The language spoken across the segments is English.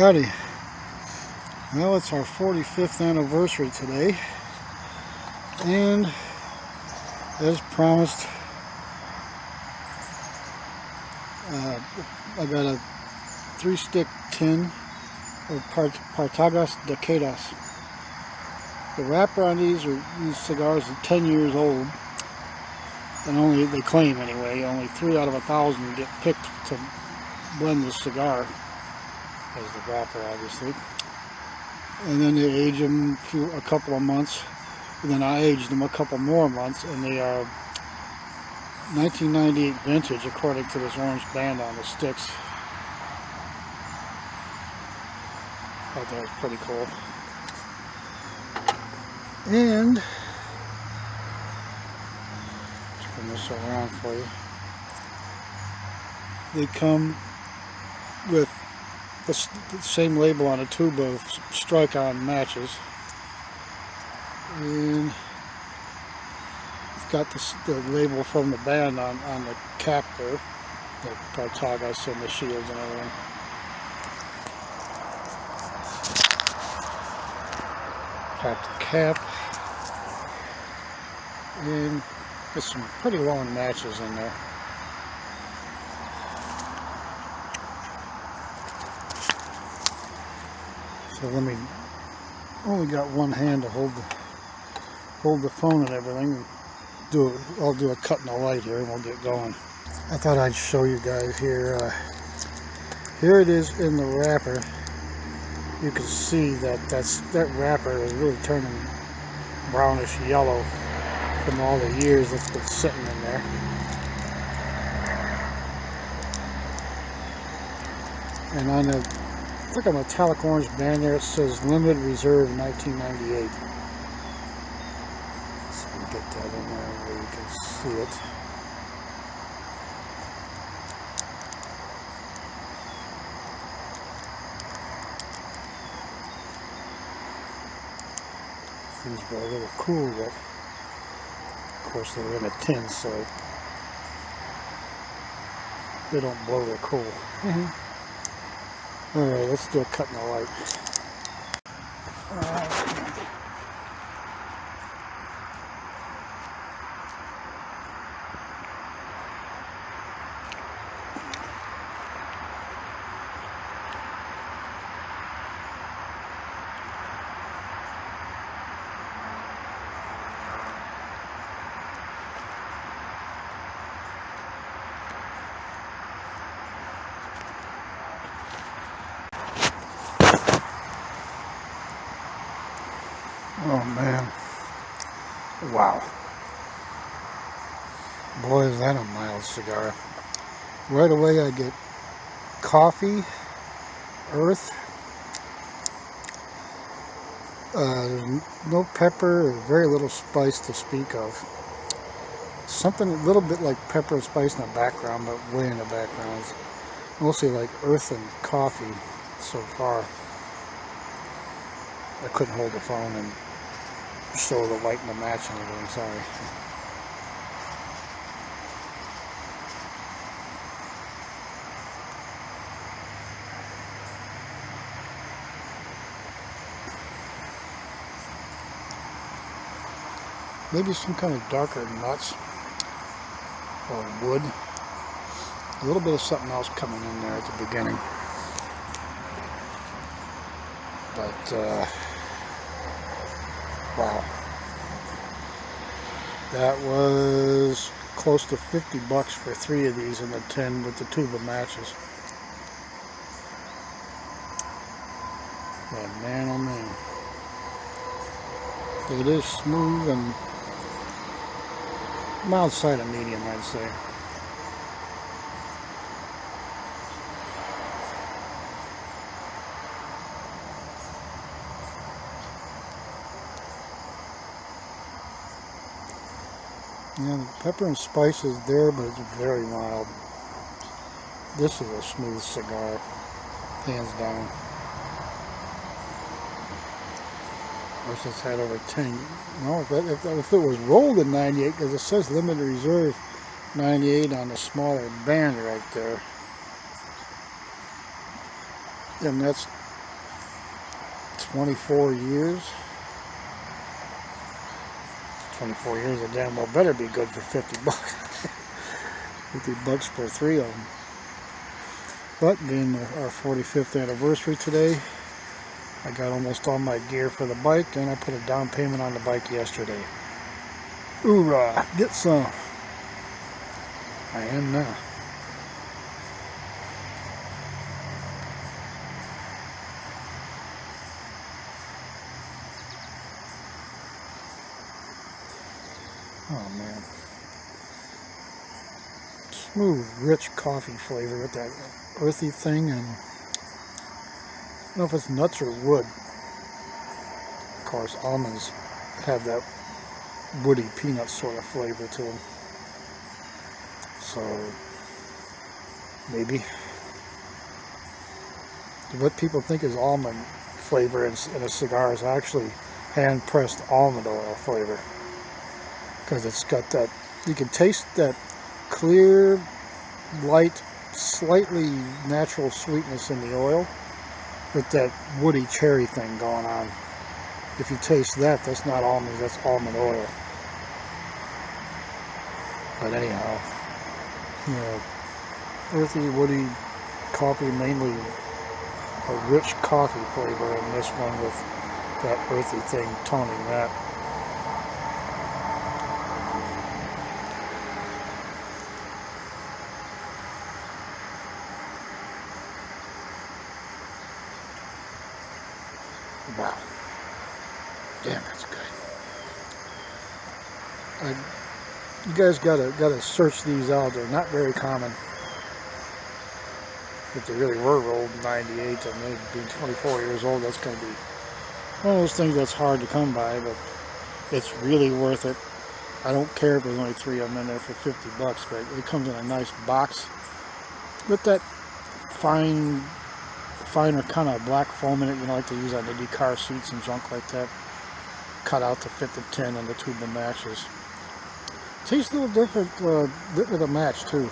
Howdy. Well, it's our 45th anniversary today, and as promised, I got a 3-stick tin of Partagas Decadas. The wrapper on these cigars is 10 years old, and only, they claim anyway, only 3 out of 1,000 get picked to blend the cigar as the wrapper, obviously. And then they age them a couple of months, and then I aged them a couple more months, and they are 1998 vintage according to this orange band on the sticks. I thought that was pretty cool. And let's turn this around for you. They come with the same label on a tube of strike-on matches, and it's got the label from the band on the cap there, the Partagas and the shields and everything. Pop the cap, and there's some pretty long matches in there. So let me, only got one hand to hold the phone and everything. I'll do a cut in the light here and we'll get going. I thought I'd show you guys here. Here it is in the wrapper. You can see that wrapper is really turning brownish yellow from all the years that's been sitting in there. And on the, it's like a metallic orange band there, it says limited reserve 1998. So we get that in there where you can see it. These were a little cool, but of course they're in a tin, so they don't blow their cool. Alright, let's do a cut in the light. Oh man, wow, boy is that a mild cigar. Right away I get coffee, earth, there's no pepper, very little spice to speak of. Something a little bit like pepper and spice in the background, but way in the background. Mostly like earth and coffee so far. I couldn't hold the phone and show the light and the match and everything, sorry. Maybe some kind of darker nuts or wood. A little bit of something else coming in there at the beginning. But wow, that was close to $50 for 3 of these in the tin with the tube of matches. But man, oh man, it is smooth and mild side of medium, I'd say. Yeah, the pepper and spice is there, but it's very mild. This is a smooth cigar, hands down. Of course, it's had over 10. No, if it was rolled in 98, because it says limited reserve 98 on the smaller band right there, and that's 24 years. 24 years, it damn well better be good for 50 bucks. 50 bucks for 3 of them. But being our 45th anniversary today, I got almost all my gear for the bike, and I put a down payment on the bike yesterday. Hoorah! Get some. I am now. Oh man. Smooth, rich coffee flavor with that earthy thing, and I don't know if it's nuts or wood. Of course, almonds have that woody peanut sort of flavor to them. So, maybe. What people think is almond flavor in a cigar is actually hand-pressed almond oil flavor. Because it's got that, you can taste that clear, light, slightly natural sweetness in the oil with that woody cherry thing going on. If you taste that, that's not almonds, that's almond oil. But anyhow, you know, earthy, woody coffee, mainly a rich coffee flavor in this one with that earthy thing toning that. Wow. Damn, that's good. You guys gotta search these out. They're not very common. If they really were rolled in 98 and they'd be 24 years old, that's going to be one of those things that's hard to come by, but it's really worth it. I don't care if there's only 3 of them in there for 50 bucks, but it comes in a nice box with that finer kind of black foam in it, you know, like they use on the car seats and junk like that, cut out to fit the tin and the tube of matches. Tastes a little different with a match too.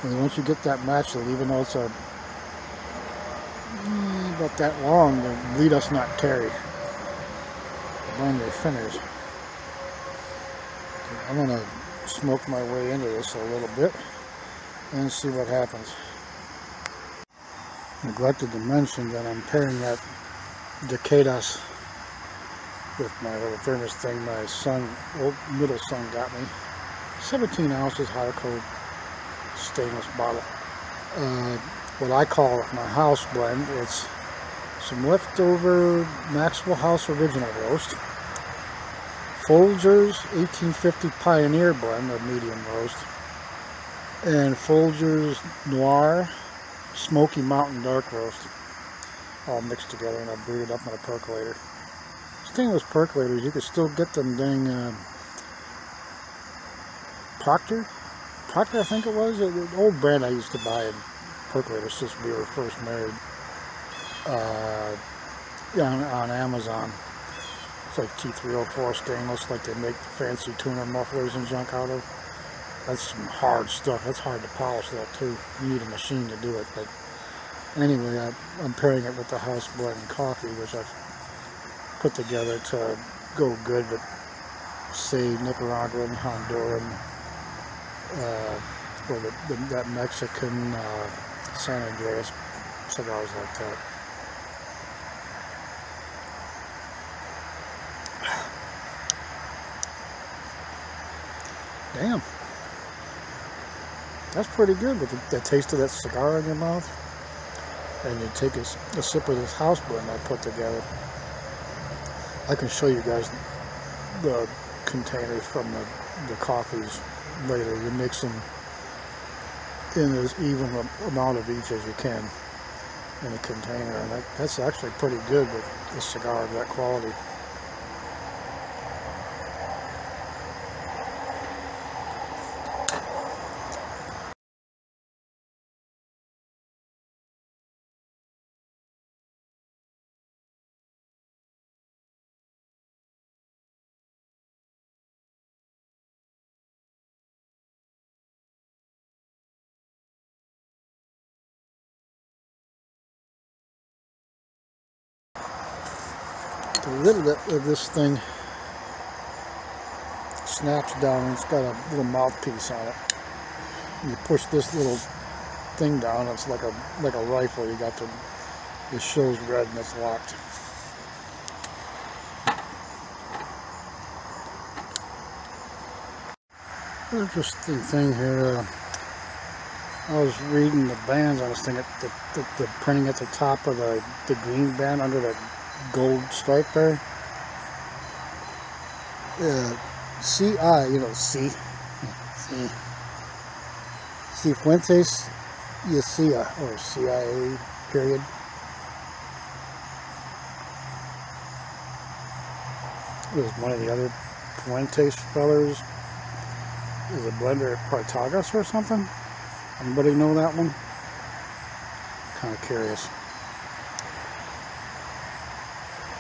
And once you get that match lit, even though it's about that long, the lead us not tarry. Burn your fingers. I'm gonna smoke my way into this a little bit and see what happens. Neglected to mention that I'm pairing that Decadas with my little thermos thing my middle son got me. 17 ounces high cold stainless bottle. What I call my house blend. It's some leftover Maxwell House Original Roast, Folgers 1850 Pioneer blend of medium roast, and Folgers Noir Smoky Mountain Dark Roast, all mixed together, and I brewed it up on a percolator. Stainless percolators, you could still get them dang Proctor, I think it was, the old brand I used to buy in percolators since we were first married. Yeah, on Amazon. It's like T304 stainless, like they make the fancy tuner mufflers and junk out of. That's some hard stuff. That's hard to polish that too. You need a machine to do it. But anyway, I'm pairing it with the house blend coffee, which I've put together to go good with, say, Nicaraguan, Honduran, or that Mexican San Andreas cigars like that. Damn. That's pretty good with the taste of that cigar in your mouth. And you take a sip of this house blend I put together. I can show you guys the containers from the coffees later. You mix them in as even amount of each as you can in a container. And that's actually pretty good with a cigar of that quality. The lid of this thing snaps down. It's got a little mouthpiece on it. And you push this little thing down. It's like a rifle. You got it shows red and it's locked. Interesting thing here. I was reading the bands. I was thinking the printing at the top of the green band under the gold stripe there. CI, you know, C. Cifuentes Yacia, or CIA, period. It was one of the other Fuentes fellers. Is a blender at Partagas or something? Anybody know that one? Kind of curious.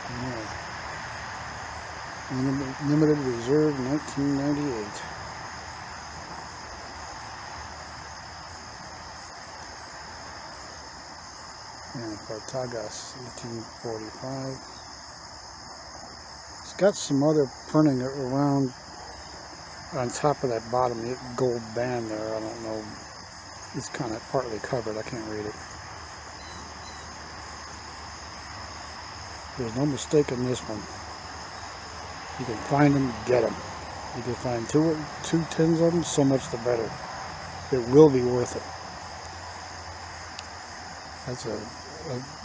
Yeah. Limited reserve 1998. And Partagas 1845. It's got some other printing around on top of that bottom gold band there. I don't know. It's kind of partly covered. I can't read it. There's no mistake in this one. You can find them, get them. You can find two tins of them, so much the better. It will be worth it. That's a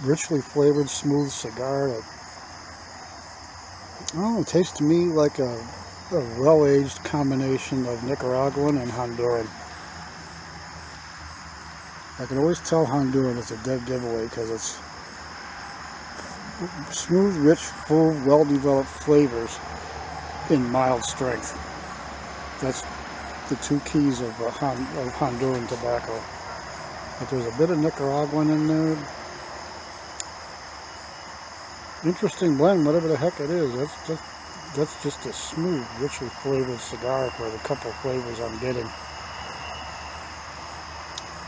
richly flavored, smooth cigar that, I don't know, it tastes to me like a well-aged combination of Nicaraguan and Honduran. I can always tell Honduran is a dead giveaway because it's smooth, rich, full, well-developed flavors in mild strength. That's the two keys of Honduran tobacco. But there's a bit of Nicaraguan in there. Interesting blend, whatever the heck it is. That's just a smooth, richly flavored cigar for the couple of flavors I'm getting.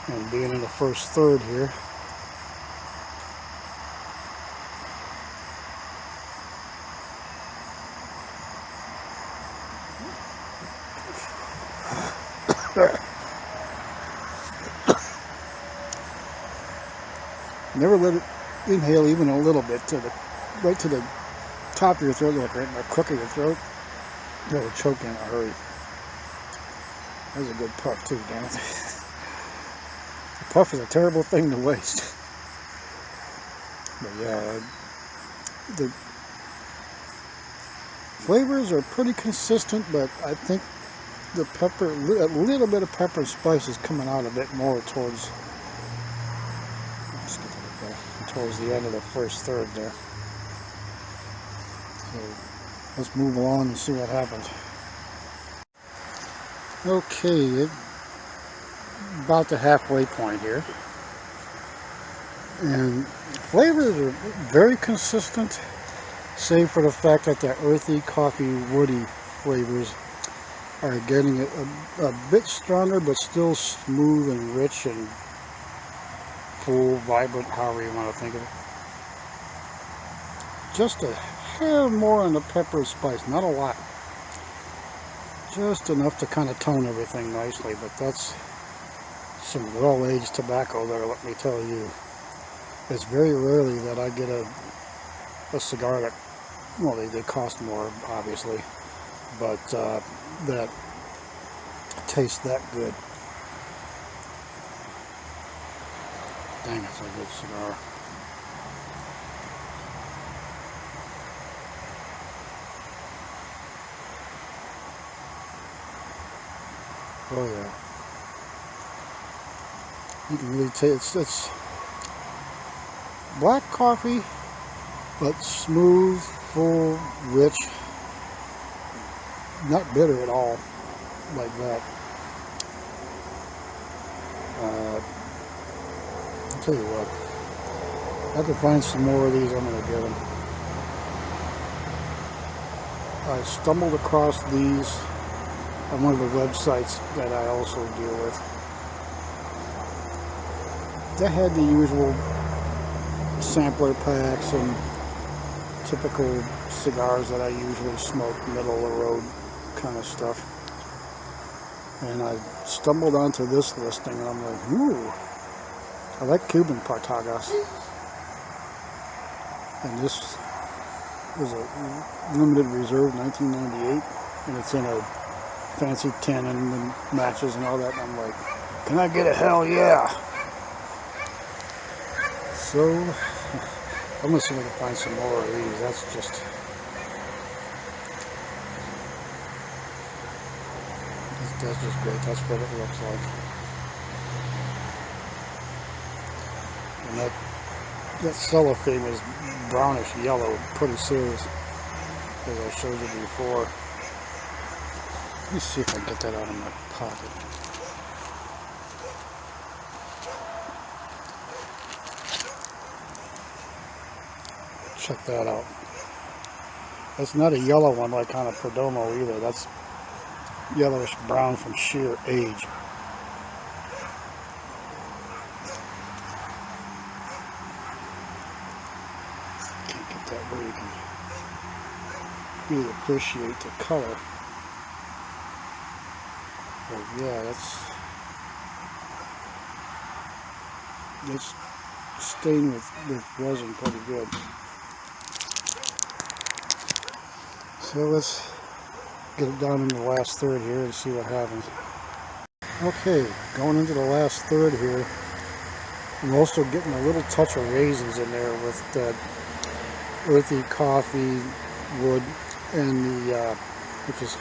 And being in the first third here. Never let it inhale even a little bit right to the top of your throat, like right in the crook of your throat. You'll choke in a hurry. That was a good puff too, damn it. A puff is a terrible thing to waste. But yeah, the flavors are pretty consistent, but I think the pepper, a little bit of pepper and spice is coming out a bit more towards the end of the first third there. So let's move along and see what happens. Okay, about the halfway point here. And flavors are very consistent, save for the fact that the earthy, coffee, woody flavors are getting a bit stronger, but still smooth and rich and full, vibrant, however you want to think of it. Just a hair more on the pepper and spice, not a lot. Just enough to kind of tone everything nicely, but that's some well-aged tobacco there, let me tell you. It's very rarely that I get a cigar that, well, they cost more, obviously, but that tastes that good. Dang, it's a good cigar. Oh yeah. You can really taste it's black coffee, but smooth, full, rich, not bitter at all, like that. I'll tell you what, if I can find some more of these, I'm going to get them. I stumbled across these on one of the websites that I also deal with. They had the usual sampler packs and typical cigars that I usually smoke, middle of the road kind of stuff. And I stumbled onto this listing and I'm like, ooh, I like Cuban Partagas. And this is a limited reserve 1998, and it's in a fancy tin and the matches and all that, and I'm like, can I get a hell yeah? So I'm gonna see if I can find some more of these. That's just great. That's what it looks like. And that cellophane is brownish yellow, pretty serious, as I showed you before. Let me see if I can get that out of my pocket. Check that out. That's not a yellow one like on a Perdomo either. That's yellowish brown from sheer age. Can't get that where you can really appreciate the color. But yeah, that's stained with resin pretty good. So let's get it down in the last third here and see what happens. Okay, going into the last third here, I'm also getting a little touch of raisins in there with the earthy coffee wood and the which is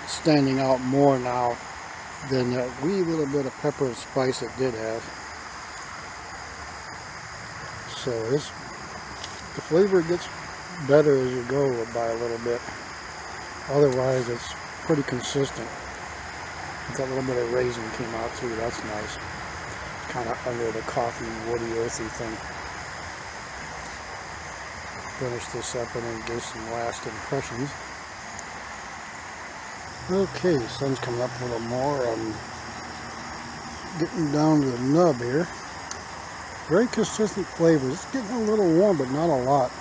standing out more now than that wee little bit of pepper and spice it did have. So the flavor gets better as you go by a little bit. Otherwise, it's pretty consistent. That little bit of raisin came out too. That's nice. Kind of under the coffee, woody, earthy thing. Finish this up and then give some last impressions. Okay, sun's coming up a little more. I'm getting down to the nub here. Very consistent flavors. It's getting a little warm, but not a lot.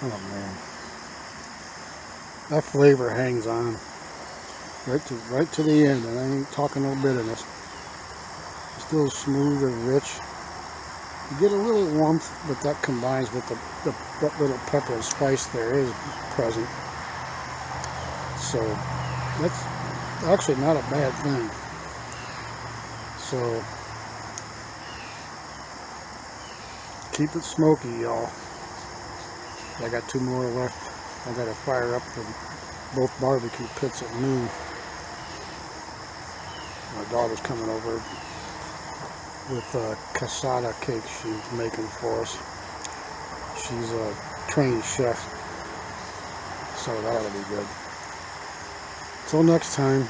Oh man, that flavor hangs on right to the end, and I ain't talking no bitterness. It's still smooth and rich. You get a little warmth, but that combines with that little pepper and spice there is present. So that's actually not a bad thing. So keep it smoky, y'all. I got 2 more left. I gotta fire up both barbecue pits at noon. My daughter's coming over with cassata cake she's making for us. She's a trained chef, so that ought to be good. Till next time.